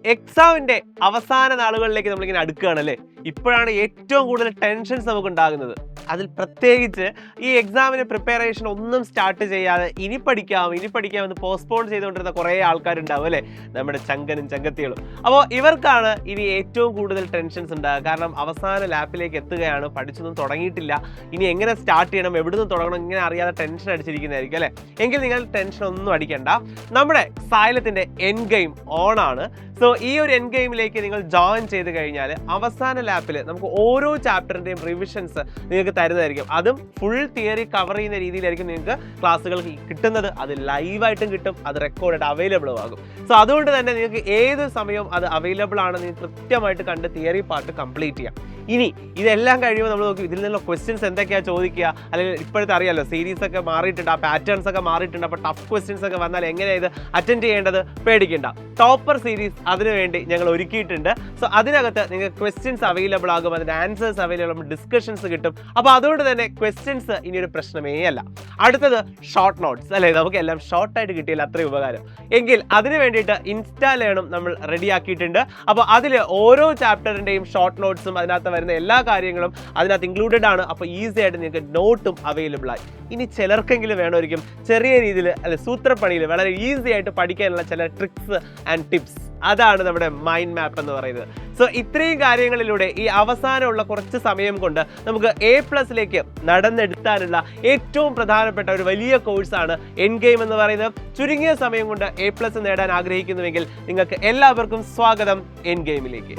എക്സാമിന്റെ അവസാന നാളുകളിലേക്ക് നമ്മളിങ്ങനെ അടുക്കുകയാണല്ലേ. ഇപ്പോഴാണ് ഏറ്റവും കൂടുതൽ ടെൻഷൻസ് നമുക്ക് ഉണ്ടാകുന്നത്. അതിൽ പ്രത്യേകിച്ച് ഈ എക്സാമിന് പ്രിപ്പറേഷൻ ഒന്നും സ്റ്റാർട്ട് ചെയ്യാതെ ഇനി പഠിക്കാമെന്ന് പോസ്റ്റ്പോൺ ചെയ്തുകൊണ്ടിരുന്ന കുറേ ആൾക്കാരുണ്ടാവും അല്ലേ, നമ്മുടെ ചങ്കനും ചങ്കത്തികളും. അപ്പോൾ ഇവർക്കാണ് ഇനി ഏറ്റവും കൂടുതൽ ടെൻഷൻസ് ഉണ്ടാകുക. കാരണം അവസാന ലാപ്പിലേക്ക് എത്തുകയാണ്, പഠിച്ചൊന്നും തുടങ്ങിയിട്ടില്ല, ഇനി എങ്ങനെ സ്റ്റാർട്ട് ചെയ്യണം, എവിടുന്ന് തുടങ്ങണം, ഇങ്ങനെ അറിയാതെ ടെൻഷൻ അടിച്ചിരിക്കുന്നതായിരിക്കും അല്ലേ. എങ്കിൽ നിങ്ങൾ ടെൻഷൻ ഒന്നും അടിക്കണ്ട. നമ്മുടെ സൈലത്തിന്റെ എൻഡ് ഗെയിം ഓൺ ആണ്. സോ ഈ ഒരു എൻഡ് ഗെയിമിലേക്ക് നിങ്ങൾ ജോയിൻ ചെയ്ത് കഴിഞ്ഞാൽ അവസാന ലാപ്പിൽ നമുക്ക് ഓരോ ചാപ്റ്ററിന്റെയും റിവിഷൻസ് നിങ്ങൾക്ക് തരുന്നതായിരിക്കും. അതും ഫുൾ തിയറി കവർ ചെയ്യുന്ന രീതിയിലായിരിക്കും നിങ്ങൾക്ക് ക്ലാസ്സുകൾ കിട്ടുന്നത്. അത് ലൈവായിട്ടും കിട്ടും, അത് റെക്കോർഡായിട്ട് അവൈലബിളും ആകും. സോ അതുകൊണ്ട് തന്നെ നിങ്ങൾക്ക് ഏത് സമയവും അത് അവൈലബിൾ ആണ്. നിങ്ങൾക്ക് കൃത്യമായിട്ട് കണ്ട് തിയറി പാർട്ട് കംപ്ലീറ്റ് ചെയ്യാം. ഇനി ഇതെല്ലാം കഴിയുമ്പോൾ നമ്മൾ നോക്കി ഇതിൽ നിന്നുള്ള ക്വസ്റ്റ്യൻസ് എന്തൊക്കെയാണ് ചോദിക്കുക, അല്ലെങ്കിൽ ഇപ്പോഴത്തെ അറിയാമല്ലോ സീരീസ് ഒക്കെ മാറിയിട്ടുണ്ട്, ആ പാറ്റേൺസ് ഒക്കെ മാറിയിട്ടുണ്ട്. അപ്പോൾ ടഫ് ക്വസ്റ്റ്യൻസ് ഒക്കെ വന്നാൽ എങ്ങനെയാണ് ഇത് അറ്റൻഡ് ചെയ്യേണ്ടത് പേടിക്കേണ്ട. ടോപ്പർ സീരീസ് അതിനുവേണ്ടി ഞങ്ങൾ ഒരുക്കിയിട്ടുണ്ട്. സോ അതിനകത്ത് നിങ്ങൾക്ക് ക്വസ്റ്റ്യൻസ് അവൈലബിൾ ആകും, അതിൻ്റെ ആൻസേഴ്സ് അവൈലബിൾ ആകും, ഡിസ്കഷൻസ് കിട്ടും. അപ്പോൾ അതുകൊണ്ട് തന്നെ ക്വസ്റ്റ്യൻസ് ഇനിയൊരു പ്രശ്നമേ അല്ല. അടുത്തത് ഷോർട്ട് നോട്ട്സ് അല്ലേ, നമുക്കെല്ലാം ഷോർട്ടായിട്ട് കിട്ടിയാൽ അത്രയും ഉപകാരം. എങ്കിൽ അതിന് വേണ്ടിയിട്ട് ഇൻസ്റ്റാ ലേണും നമ്മൾ റെഡിയാക്കിയിട്ടുണ്ട്. അപ്പോൾ അതിൽ ഓരോ ചാപ്റ്ററിൻ്റെയും ഷോർട്ട് നോട്ട്സും അതിനകത്ത് വരുന്ന എല്ലാ കാര്യങ്ങളും അതിനകത്ത് ഇൻക്ലൂഡഡ് ആണ്. അപ്പോൾ ഈസി ആയിട്ട് നിങ്ങൾക്ക് നോട്ടും അവൈലബിൾ ആയി. ഇനി ചിലർക്കെങ്കിലും വേണമായിരിക്കും ചെറിയ രീതിയിൽ അല്ലെ സൂത്രപ്പണിയിൽ വളരെ ഈസി ആയിട്ട് പഠിക്കാനുള്ള ചില ട്രിക്സ് ആൻഡ് ടിപ്സ്. അതാണ് നമ്മുടെ മൈൻഡ് മാപ്പ് എന്ന് പറയുന്നത്. സോ ഇത്രയും കാര്യങ്ങളിലൂടെ ഈ അവസാനമുള്ള കുറച്ച് സമയം കൊണ്ട് നമുക്ക് A+ലേക്ക് നടന്നെടുത്താനുള്ള ഏറ്റവും പ്രധാനപ്പെട്ട ഒരു വലിയ കോഴ്സാണ് എൻഡ് ഗെയിം എന്ന് പറയുന്നത്. ചുരുങ്ങിയ സമയം കൊണ്ട് A+ നേടാൻ ആഗ്രഹിക്കുന്നുവെങ്കിൽ നിങ്ങൾക്ക് എല്ലാവർക്കും സ്വാഗതം എൻഡ് ഗെയിമിലേക്ക്.